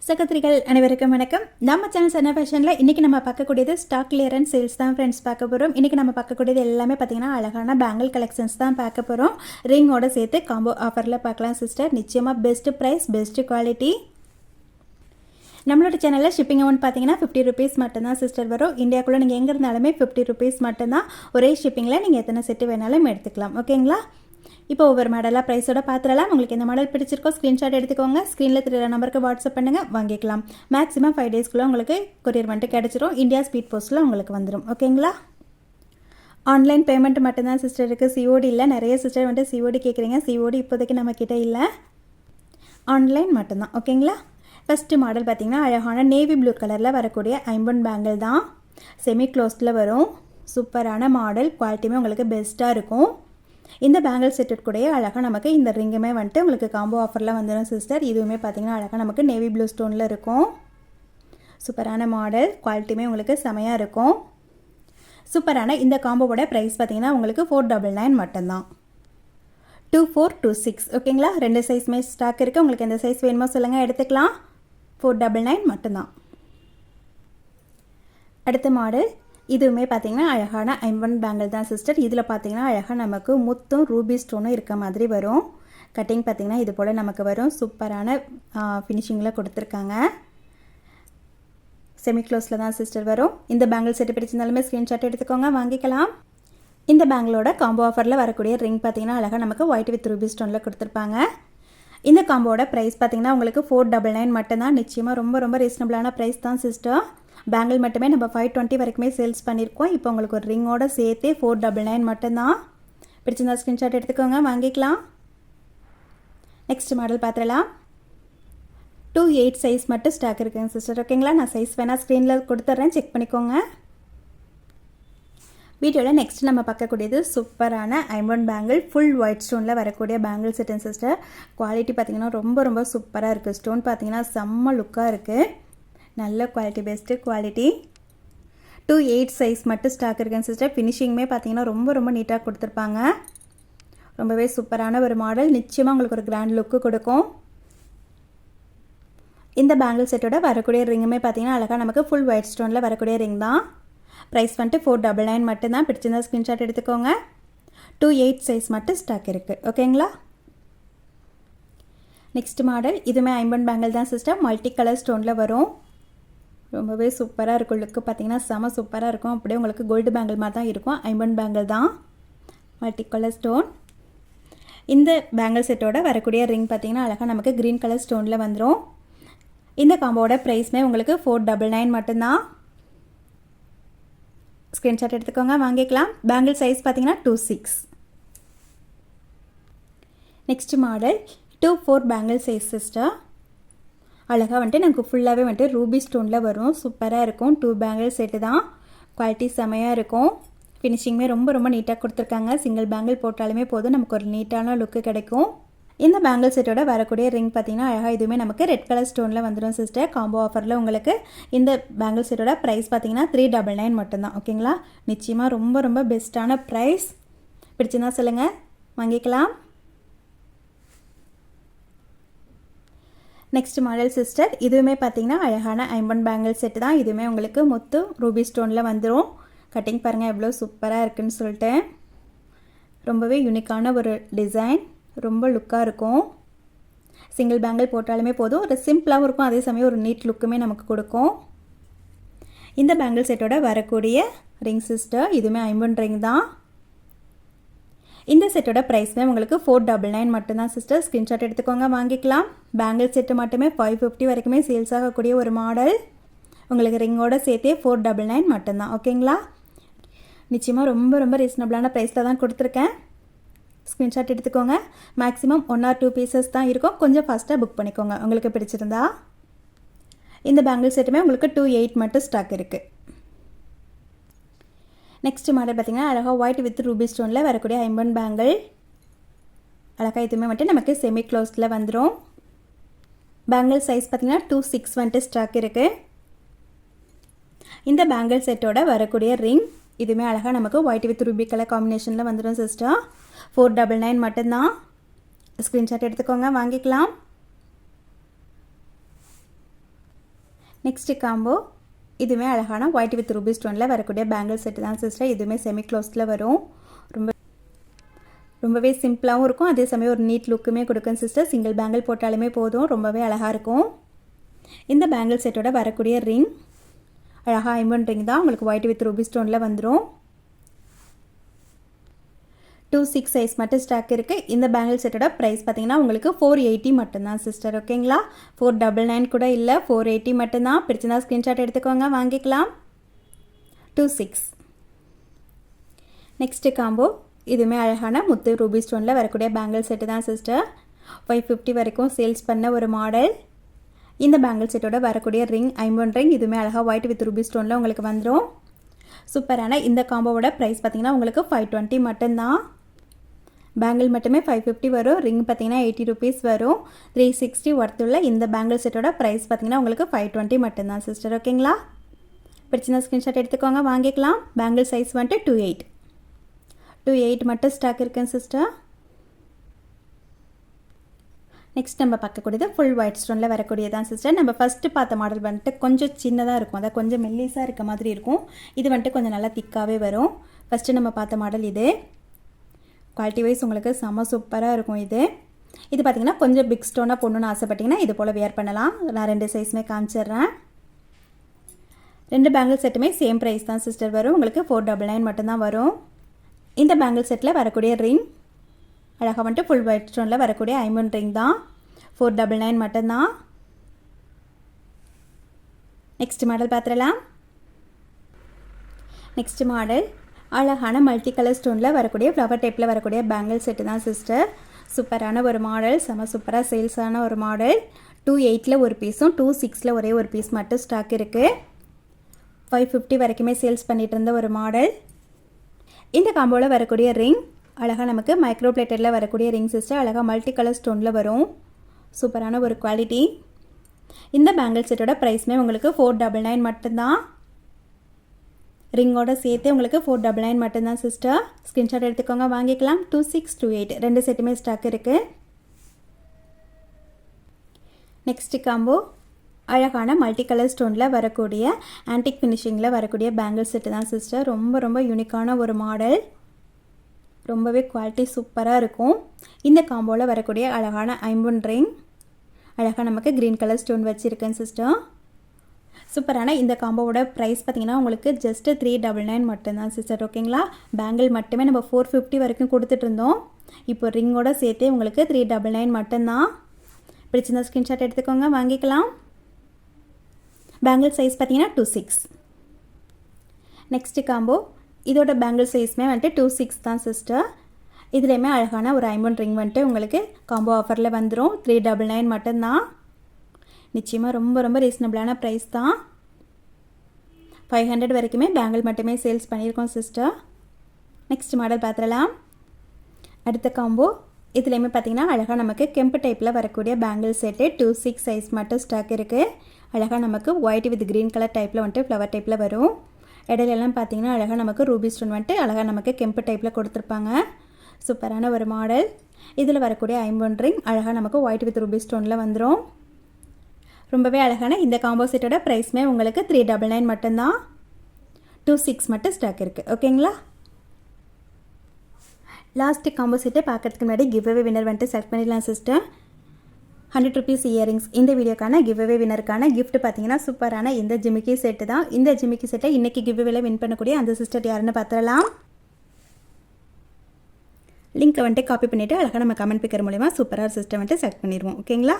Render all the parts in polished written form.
சகோதரிகள் அனைவருக்கும் வணக்கம். நம்ம சேனல் சன்னா ஃபேஷனில் இன்றைக்கி நம்ம பார்க்கக்கூடியது ஸ்டாக் கிளியரன்ஸ் சேல்ஸ் தான் ஃப்ரெண்ட்ஸ் பார்க்க போகிறோம். இன்றைக்கி நம்ம பார்க்கக்கூடியது எல்லாமே பார்த்திங்கன்னா அழகான பேங்கிள் கலெக்ஷன்ஸ் தான் பார்க்க போகிறோம். ரிங்கோட சேர்த்து காம்போ ஆஃபரில் பார்க்கலாம் சிஸ்டர். நிச்சயமாக பெஸ்ட்டு ப்ரைஸ், பெஸ்ட்டு குவாலிட்டி. நம்மளோட சேனலில் ஷிப்பிங் அமௌண்ட் பார்த்தீங்கன்னா 50 ருபீஸ் மட்டும்தான் சிஸ்டர் வரும். இந்தியாவுக்குள்ளே நீங்கள் எங்கே இருந்தாலுமே 50 ருபீஸ் மட்டும்தான். ஒரே ஷிப்பிங்கில் நீங்கள் எத்தனை செட்டு வேணாலும் எடுத்துக்கலாம். ஓகேங்களா? இப்போ ஒவ்வொரு மாடலாக ப்ரைஸோட பார்த்துடலாம். உங்களுக்கு எந்த மாடல் பிடிச்சிருக்கோ ஸ்க்ரீன்ஷாட் எடுத்துக்கோங்க. ஸ்க்ரீனில் தெரியற நம்பருக்கு வாட்ஸ்அப் பண்ணுங்கள், வாங்கிக்கலாம். மேக்ஸிமம் 5 டேஸ்க்குள்ளே உங்களுக்கு கொரியர் வந்துட்டு கிடச்சிரும். இந்தியா ஸ்பீட் போஸ்ட்டில் உங்களுக்கு வந்துடும். ஓகேங்களா? ஆன்லைன் பேமெண்ட் மட்டும்தான் சிஸ்டர் இருக்குது, சிஓடி இல்லை. நிறைய சிஸ்டர் வந்துட்டு சிஓடி கேட்குறீங்க. சிஓடி இப்போதைக்கு நம்மக்கிட்ட இல்லை, ஆன்லைன் மட்டும்தான். ஓகேங்களா? ஃபஸ்ட்டு மாடல் பார்த்திங்கன்னா அழகான நேவி ப்ளூ கலரில் வரக்கூடிய ஐம்பொன் பேங்கிள் தான். செமி க்ளோஸ்டில் வரும். சூப்பரான மாடல், குவாலிட்டியுமே உங்களுக்கு பெஸ்ட்டாக இருக்கும். இந்த பேங்கிள் செட்டு கூடயே அழகாக நமக்கு இந்த ரிங்குமே வந்துட்டு உங்களுக்கு காம்போ ஆஃபரில் வந்துடும் சிஸ்டர். இதுவுமே பார்த்திங்கன்னா அழகாக நமக்கு நேவி ப்ளூ ஸ்டோனில் இருக்கும். சூப்பரான மாடல், குவாலிட்டியுமே உங்களுக்கு செமையாக இருக்கும். சூப்பரான இந்த காம்போவோட ப்ரைஸ் பார்த்திங்கன்னா உங்களுக்கு 499 மட்டும்தான். 2426. ஓகேங்களா? 2 சைஸ்மே ஸ்டாக் இருக்குது. உங்களுக்கு எந்த சைஸ் வேணுமோ சொல்லுங்கள், எடுத்துக்கலாம். 499 மட்டும்தான். அடுத்த மாடல் இதுவுமே பார்த்திங்கன்னா அழகான ஐம்பொன் பேங்கிள் தான் சிஸ்டர். இதில் பார்த்திங்கன்னா அழகாக நமக்கு முத்தும் ரூபி ஸ்டோனும் இருக்க மாதிரி வரும். கட்டிங் பார்த்திங்கன்னா இது போல் நமக்கு வரும். சூப்பரான ஃபினிஷிங்கில் கொடுத்துருக்காங்க. செமி க்ளோஸில் தான் சிஸ்டர் வரும். இந்த பேங்கிள் செட்டு பிடிச்சிருந்தாலுமே ஸ்க்ரீன்ஷாட் எடுத்துக்கோங்க, வாங்கிக்கலாம். இந்த பேங்கிளோட காம்போ ஆஃபரில் வரக்கூடிய ரிங் பார்த்திங்கன்னா அழகாக நமக்கு ஒயிட் வித் ரூபி ஸ்டோனில் கொடுத்துருப்பாங்க. இந்த காம்போட ப்ரைஸ் பார்த்திங்கன்னா உங்களுக்கு 499 மட்டும்தான். நிச்சயமாக ரொம்ப ரொம்ப ரீசனபிளான ப்ரைஸ் தான் சிஸ்டர். பேங்கிள் மட்டுமே நம்ம 520 வரைக்குமே சேல்ஸ் பண்ணியிருக்கோம். இப்போ உங்களுக்கு ஒரு ரிங்கோட சேர்த்து 499 மட்டும்தான். பிடிச்சிருந்தா ஸ்க்ரீன்ஷாட் எடுத்துக்கோங்க, வாங்கிக்கலாம். நெக்ஸ்ட் மாடல் பார்த்துடலாம். 28 சைஸ் மட்டும் ஸ்டாக் இருக்குங்க சிஸ்டர். ஓகேங்களா? நான் சைஸ் வேணால் ஸ்க்ரீனில் கொடுத்துட்றேன், செக் பண்ணிக்கோங்க. வீடியோவில் நெக்ஸ்ட் நம்ம பார்க்கக்கூடியது சூப்பரான ஐம்பொன் பேங்கிள், ஃபுல் ஒயிட் ஸ்டோனில் வரக்கூடிய பேங்கிள் செட்டுங்க சிஸ்டர். குவாலிட்டி பார்த்திங்கன்னா ரொம்ப ரொம்ப சூப்பராக இருக்குது. ஸ்டோன் பார்த்திங்கன்னா செம்ம லுக்காக இருக்குது. நல்ல குவாலிட்டி, பெஸ்ட்டு குவாலிட்டி. 28 சைஸ் மட்டும் ஸ்டாக் இருக்குங்க சிஸ்டர். ஃபினிஷிங்குமே பார்த்திங்கன்னா ரொம்ப ரொம்ப நீட்டாக கொடுத்துருப்பாங்க. ரொம்பவே சூப்பரான ஒரு மாடல். நிச்சயமாக உங்களுக்கு ஒரு கிராண்ட் லுக்கு கொடுக்கும். இந்த பேங்கிள் செட்டோட வரக்கூடிய ரிங்குமே பார்த்திங்கன்னா அழகாக நமக்கு ஃபுல் ஒயிட் ஸ்டோனில் வரக்கூடிய ரிங் தான். ப்ரைஸ் வந்துட்டு 499 மட்டும்தான். பிடிச்சிருந்தா ஸ்க்ரீன்ஷாட் எடுத்துக்கோங்க. 28 சைஸ் மட்டும் ஸ்டாக் இருக்குது. ஓகேங்களா? நெக்ஸ்ட் மாடல் இதுவுமே ஐம்பன் பேங்கிள் தான் சிஸ்டர். மல்டி கலர் ஸ்டோனில் வரும். ரொம்பவே சூப்பராக இருக்கும். லுக்கு பார்த்திங்கன்னா செம சூப்பராக இருக்கும். அப்படியே உங்களுக்கு கோல்டு பேங்கிள் மாதிரி தான் இருக்கும். ஐம்பன் பேங்கிள் தான், மல்டி கலர் ஸ்டோன். இந்த பேங்கிள் செட்டோட வரக்கூடிய ரிங் பார்த்திங்கன்னா அழகாக நமக்கு க்ரீன் கலர் ஸ்டோனில் வந்துடும். இந்த காம்போட ப்ரைஸ்மே உங்களுக்கு 499 மட்டும்தான். ஸ்க்ரீன்ஷாட் எடுத்துக்கோங்க, வாங்கிக்கலாம். பேங்கிள் சைஸ் பார்த்திங்கன்னா 26. Next model 24 bangle size sister. அழகாக வந்துட்டு நமக்கு ஃபுல்லாகவே வந்துட்டு ரூபி ஸ்டோனில் வரும். சூப்பராக இருக்கும். 2 பேங்கிள் செட்டு தான். குவாலிட்டி செமையாக இருக்கும். ஃபினிஷிங்குமே ரொம்ப ரொம்ப நீட்டாக கொடுத்துருக்காங்க. சிங்கிள் பேங்கிள் போட்டாலுமே போதும், நமக்கு ஒரு நீட்டான லுக்கு கிடைக்கும். இந்த பேங்கிள் செட்டோட வரக்கூடிய ரிங் பார்த்திங்கன்னா அழகாக இதுவுமே நமக்கு ரெட் கலர் ஸ்டோனில் வந்துடும் சிஸ்டர். காம்போ ஆஃபரில் உங்களுக்கு இந்த பேங்கிள் செட்டோட ப்ரைஸ் பார்த்திங்கன்னா 399 மட்டும்தான். ஓகேங்களா? நிச்சயமாக ரொம்ப ரொம்ப பெஸ்ட்டான ப்ரைஸ். பிடிச்சிருந்தா சொல்லுங்கள், வாங்கிக்கலாம். Next model sister. இதுவுமே பார்த்திங்கன்னா அழகான ஐம்பன் பேங்கிள் செட்டு தான். இதுவுமே உங்களுக்கு முத்து ரூபி ஸ்டோனில் வந்துடும். கட்டிங் பாருங்கள் எவ்வளோ சூப்பராக இருக்குதுன்னு சொல்லிட்டு. ரொம்பவே யூனிக்கான ஒரு டிசைன், ரொம்ப லுக்காக இருக்கும். சிங்கிள் பேங்கிள் போட்டாலுமே போதும், ஒரு சிம்பிளாகவும் இருக்கும். அதே சமயம் ஒரு நீட் லுக்குமே நமக்கு கொடுக்கும். இந்த பேங்கிள் செட்டோட வரக்கூடிய ரிங் சிஸ்டர். இதுவுமே ஐம்பன் ரிங் தான். இந்த செட்டோட ப்ரைஸ்மே உங்களுக்கு 499 மட்டும்தான் சிஸ்டர். ஸ்க்ரீன்ஷாட் எடுத்துக்கோங்க, வாங்கிக்கலாம். பேங்கிள் செட்டு மட்டுமே 550 வரைக்குமே சேல்ஸ் ஆகக்கூடிய ஒரு மாடல். உங்களுக்கு ரிங்கோட சேர்த்தே 499 மட்டும்தான். ஓகேங்களா? நிச்சயமாக ரொம்ப ரொம்ப ரீசனபிளான ப்ரைஸில் தான் கொடுத்துருக்கேன். ஸ்க்ரீன்ஷாட் எடுத்துக்கோங்க. மேக்ஸிமம் 1 or 2 பீசஸ் தான் இருக்கும். கொஞ்சம் ஃபாஸ்ட்டாக புக் பண்ணிக்கோங்க உங்களுக்கு பிடிச்சிருந்தா. இந்த பேங்கிள் செட்டுமே உங்களுக்கு 28 மட்டும் ஸ்டாக் இருக்குது. நெக்ஸ்ட் மாடல் பார்த்திங்கன்னா அழகாக ஒயிட் வித் ரூபி ஸ்டோனில் வரக்கூடிய ஐம்பன் பேங்கிள். அழகாக இதுவுமே வந்துட்டு நமக்கு செமி க்ளோஸில் வந்துடும். பேங்கிள் சைஸ் பார்த்திங்கன்னா 26 வந்துட்டு ஸ்டாக் இருக்குது. இந்த பேங்கிள் செட்டோட வரக்கூடிய ரிங் இதுவுமே அழகாக நமக்கு ஒயிட் வித் ரூபி கலர் காம்பினேஷனில் வந்துடும் சிஸ்டர். 499 மட்டும்தான். ஸ்க்ரீன்ஷாட் எடுத்துக்கோங்க, வாங்கிக்கலாம். நெக்ஸ்ட்டு காம்போ இதுவுமே அழகான ஒயிட் வித் ரூபி ஸ்டோனில் வரக்கூடிய பேங்கிள் செட்டு தான் சிஸ்டர். இதுவுமே செமி க்ளோஸில் வரும். ரொம்பவே சிம்பிளாகவும் இருக்கும், அதே சமயம் ஒரு நீட் லுக்குமே கொடுக்கும் சிஸ்டர். சிங்கிள் பேங்கிள் போட்டாலுமே போதும், ரொம்பவே அழகாக இருக்கும். இந்த பேங்கிள் செட்டோட வரக்கூடிய ரிங் அழகாக ஐம்பன் ரிங் தான். உங்களுக்கு ஒயிட் வித் ரூபி ஸ்டோனில் வந்துடும். 2/6 சைஸ் மட்டும் ஸ்டாக் இருக்குது. இந்த பேங்கிள் செட்டோட ப்ரைஸ் பார்த்தீங்கன்னா உங்களுக்கு 480 மட்டும்தான் சிஸ்டர். ஓகேங்களா, 499 கூட இல்லை, 480 மட்டும்தான். பிடிச்சிருந்தா ஸ்க்ரீன்ஷாட் எடுத்துக்கோங்க, வாங்கிக்கலாம். 2/6. நெக்ஸ்ட்டு காம்போ இதுவுமே அழகான முத்து ரூபி ஸ்டோனில் வரக்கூடிய பேங்கிள் செட்டு தான் சிஸ்டர். 550 வரைக்கும் சேல்ஸ் பண்ண ஒரு மாடல். இந்த பேங்கிள் செட்டோட வரக்கூடிய ரிங் ஐம்பன் ரிங். இதுவுமே அழகாக ஒயிட் வித் ரூபி ஸ்டோனில் உங்களுக்கு வந்துடும். சூப்பரான இந்த காம்போவோட ப்ரைஸ் பார்த்தீங்கன்னா உங்களுக்கு 520 மட்டும்தான். பேங்கிள் மட்டுமே 550 வரும், ரிங் பார்த்தீங்கன்னா 80 ருபீஸ் வரும். 360 ஒர்த்துள்ள இந்த பேங்கிள் செட்டோட ப்ரைஸ் பார்த்தீங்கன்னா உங்களுக்கு 520 மட்டும்தான் சிஸ்டர். ஓகேங்களா, பிடிச்சிருந்தா ஸ்க்ரீன்ஷாட் எடுத்துக்கோங்க, வாங்கிக்கலாம். பேங்கிள் சைஸ் வந்துட்டு 2/8 மட்டும் ஸ்டாக் இருக்குங்க சிஸ்டர். நெக்ஸ்ட் நம்ம பார்க்கக்கூடியது ஃபுல் ஒயிட் ஸ்டோனில் வரக்கூடியதான் சிஸ்டர். நம்ம ஃபஸ்ட்டு பார்த்த மாடல் வந்துட்டு கொஞ்சம் சின்னதாக இருக்கும், அதாவது கொஞ்சம் மெல்லிஸாக இருக்க மாதிரி இருக்கும். இது வந்துட்டு கொஞ்சம் நல்லா திக்காகவே வரும். ஃபஸ்ட்டு நம்ம பார்த்த மாடல் இது. குவாலிட்டி வைஸ் உங்களுக்கு செம்ம சூப்பராக இருக்கும். இது பார்த்திங்கன்னா கொஞ்சம் பிக் ஸ்டோனாக போடணுன்னு ஆசைப்பட்டிங்கன்னா இது போல் வியர் பண்ணலாம். நான் 2 சைஸுமே காமிச்சிடுறேன். 2 பேங்கிள் செட்டுமே சேம் ப்ரைஸ் தான் சிஸ்டர் வரும். உங்களுக்கு 499 மட்டும்தான் வரும். இந்த பேங்கிள் செட்டில் வரக்கூடிய ரிங் அழகாக வந்துட்டு ஃபுல் ஒயிட் ஸ்டோனில் வரக்கூடிய ஐம்பன் ரிங் தான். 499 மட்டும்தான். நெக்ஸ்ட் மாடல் பார்த்துடலாம். நெக்ஸ்ட் மாடல் அழகான மல்டி கலர் ஸ்டோனில் வரக்கூடிய ஃப்ளவர் டைப்பில் வரக்கூடிய பேங்கிள் செட்டு தான் சிஸ்டர். சூப்பரான ஒரு மாடல், செம சூப்பராக சேல்ஸான ஒரு மாடல். 2/8 ஒரு பீஸும் 2/6 ஒரே ஒரு பீஸ் மட்டும் ஸ்டாக் இருக்குது. 550 வரைக்குமே சேல்ஸ் பண்ணிகிட்டு இருந்த ஒரு மாடல். இந்த காம்போவில் வரக்கூடிய ரிங் அழகாக நமக்கு மைக்ரோ பிளேட்டரில் வரக்கூடிய ரிங் சிஸ்டர். அழகாக மல்டி கலர் ஸ்டோனில் வரும். சூப்பரான ஒரு குவாலிட்டி. இந்த பேங்கிள் செட்டோட ப்ரைஸுமே உங்களுக்கு 499 மட்டும்தான். ரிங்கோட சேர்த்து உங்களுக்கு 499 மட்டும்தான் சிஸ்டர். ஸ்க்ரீன்ஷாட் எடுத்துக்கோங்க, வாங்கிக்கலாம். 2628 2 செட்டுமே ஸ்டாக் இருக்குது. நெக்ஸ்ட் காம்போ அழகான மல்டி கலர் ஸ்டோனில் வரக்கூடிய ஆன்டிக் ஃபினிஷிங்கில் வரக்கூடிய பேங்கிள் செட்டு தான் சிஸ்டர். ரொம்ப யூனிக்கான ஒரு மாடல். ரொம்பவே குவாலிட்டி சூப்பராக இருக்கும். இந்த காம்போவில் வரக்கூடிய அழகான ஐம்பன் ரிங் அழகாக நமக்கு க்ரீன் கலர் ஸ்டோன் வச்சுருக்கேன் சிஸ்டர். சூப்பரான இந்த காம்போவோட ப்ரைஸ் பார்த்திங்கன்னா உங்களுக்கு ஜஸ்ட்டு 399 மட்டும்தான் சிஸ்டர். ஓகேங்களா, பேங்கிள் மட்டுமே நம்ம 450 வரைக்கும் கொடுத்துட்டு இருந்தோம். இப்போ ரிங்கோட சேர்த்தே உங்களுக்கு 399 மட்டும்தான். பிடிச்சிருந்தா ஸ்க்ரீன்ஷாட் எடுத்துக்கோங்க, வாங்கிக்கலாம். பேங்கிள் சைஸ் பார்த்தீங்கன்னா 2/6. நெக்ஸ்ட்டு காம்போ இதோட பேங்கிள் சைஸுமே வந்துட்டு 2/6 தான் சிஸ்டர். இதுலேயுமே அழகான ஒரு ஐம்பன் ரிங் வந்துட்டு உங்களுக்கு காம்போ ஆஃபரில் வந்துடும். 399 மட்டும்தான். நிச்சயமாக ரொம்ப ரீசனபிளான ப்ரைஸ் தான். 500 வரைக்குமே பேங்கிள் மட்டுமே சேல்ஸ் பண்ணியிருக்கோம் சிஸ்டர். நெக்ஸ்ட் மாடல் பார்த்துடலாம். அடுத்த காம்போ இதுலேயுமே பார்த்திங்கன்னா அழகாக நமக்கு கெம்பு டைப்பில் வரக்கூடிய பேங்கிள் செட்டு 2/6 சைஸ் மட்டும் ஸ்டாக் இருக்குது. அழகாக நமக்கு ஒயிட் வித் க்ரீன் கலர் டைப்பில் வந்துட்டு ஃப்ளவர் டைப்பில் வரும். இடையிலெல்லாம் பார்த்திங்கன்னா அழகாக நமக்கு ரூபி ஸ்டோன் வந்துட்டு அழகாக நமக்கு கெம்பு டைப்பில் கொடுத்துருப்பாங்க. சூப்பரான ஒரு மாடல். இதில் வரக்கூடிய ஐம்பன் ரிங் அழகாக நமக்கு ஒயிட் வித் ரூபி ஸ்டோனில் வந்துடும். ரொம்பவே அழகான இந்த காம்போ செட்டோட ப்ரைஸுமே உங்களுக்கு 399 மட்டும்தான். 2/6 மட்டும் ஸ்டாக் இருக்குது. ஓகேங்களா, லாஸ்ட்டு காம்போ செட்டை பார்க்கறதுக்கு முன்னாடி கிவ் அவே வின்னர் வந்துட்டு செலக்ட் பண்ணிடலாம் சிஸ்டர். 100 rupees earrings. இந்த வீடியோக்கான கிவ் அவே வினருக்கான கிஃப்ட் பார்த்தீங்கன்னா சூப்பரான இந்த ஜிமிக்கி செட்டு தான். இந்த ஜிமிக்கி செட்டை இன்றைக்கி கிவ் அவேல வின் பண்ணக்கூடிய அந்த சிஸ்டர் யாருன்னு பார்த்துடலாம். லிங்க்கை வந்துட்டு காப்பி பண்ணிவிட்டு அழகாக நம்ம கமெண்ட் பிக்கர் மூலிமா சூப்பராக சிஸ்டம் வந்துட்டு செலக்ட் பண்ணிடுவோம். ஓகேங்களா,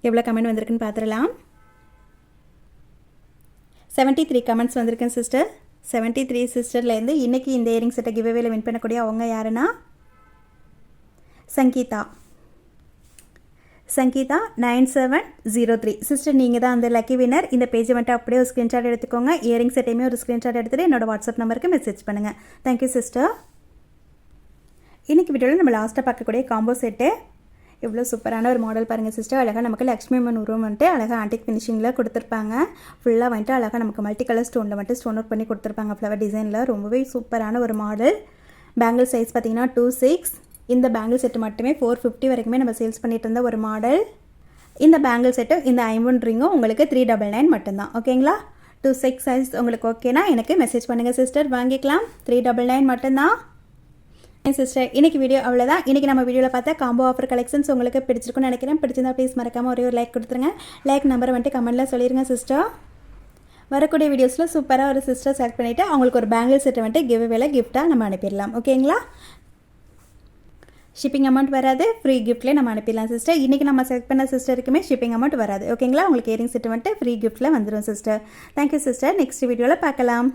எவ்வளோ கமெண்ட் வந்திருக்குன்னு பார்த்துடலாம். 73 கமெண்ட்ஸ் வந்திருக்கேன் சிஸ்டர். 73 சிஸ்டர்லேருந்து இன்றைக்கி இந்த இயரிங் செட்டை கிவ் அவேல வின் பண்ணக்கூடிய அவங்க யாருன்னா சங்கீதா 9703 சிஸ்டர். நீங்கள் தான் அந்த லக்கி வினர். இந்த பேஜை மட்டும் அப்படியே ஒரு ஸ்க்ரீன்ஷாட் எடுத்துக்கோங்க. இயரிங் செட்டையுமே ஒரு ஸ்க்ரீன்ஷாட் எடுத்துகிட்டு என்னோடய வாட்ஸ்அப் நம்பருக்கு மெசேஜ் பண்ணுங்கள். Thank you sister. இன்றைக்கி வீடியோவில் நம்ம லாஸ்ட்டாக பார்க்கக்கூடிய காம்போ செட்டு எவ்வளோ சூப்பரான ஒரு மாடல் பாருங்கள் சிஸ்டர். அழகாக நமக்கு லக்ஷ்மி அம்மன் உருவம் வந்துட்டு அழகாக ஆன்டிக் ஃபினிஷிங்கில் கொடுத்துருப்பாங்க. ஃபுல்லாக வந்துட்டு அழகாக நமக்கு மல்டி கலர் ஸ்டோனில் வந்துட்டு ஸ்டோன் ஒர்க் பண்ணி கொடுத்துருப்பாங்க ஃப்ளவர் டிசைனில். ரொம்பவே சூப்பரான ஒரு மாடல். பேங்கிள் சைஸ் பார்த்தீங்கன்னா 2/6. இந்த பேங்கிள் செட்டு மட்டுமே 450 வரைக்குமே நம்ம சேல்ஸ் பண்ணிட்டு இருந்த ஒரு மாடல். இந்த பேங்கிள் செட்டு இந்த ஐம்பொன் ரிங்கும் உங்களுக்கு 399 மட்டும்தான். ஓகேங்களா? 2/6 சைஸ் உங்களுக்கு ஓகேனா எனக்கு மெசேஜ் பண்ணுங்கள் சிஸ்டர், வாங்கிக்கலாம். 399 மட்டும்தான். சிஸ்டர் இன்றைக்கி வீடியோ அவ்வளோதான். இன்றைக்கி நம்ம வீடியோவில் பார்த்தா காம்போ ஆஃபர் கலெக்ஷன்ஸ் உங்களுக்கு பிடிச்சிருக்குன்னு நினைக்கிறேன். பிடிச்சிருந்தா ப்ளீஸ் மறக்காமல் ஒரே ஒரு லைக் கொடுத்துருங்க. லைக் நம்பர் வந்துட்டு கமெண்ட்டில் சொல்லிடுங்க சிஸ்டர். வரக்கூடிய வீடியோஸில் சூப்பராக ஒரு சிஸ்டர் செலக்ட் பண்ணிவிட்டு அவங்களுக்கு ஒரு பேங்கிள் செட்டை வந்துட்டு கிவ்அவேல கிஃப்ட்டாக நம்ம அனுப்பிடலாம். ஓகேங்களா? ஷிப்பிங் அமௌண்ட் வராது, ஃப்ரீ கிஃப்ட்லேயே நம்ம அனுப்பிடலாம் சிஸ்டர். இன்றைக்கி நம்ம செலக்ட் பண்ண சிஸ்டருக்குமே ஷிப்பிங் அமௌண்ட் வராது. ஓகேங்களா? உங்களுக்கு இயரிங் செட்டு வந்துட்டு ஃப்ரீ கிஃப்ட்டில் வந்துடும் சிஸ்டர். Thank you sister. நெக்ஸ்ட் வீடியோவில் பார்க்கலாம்.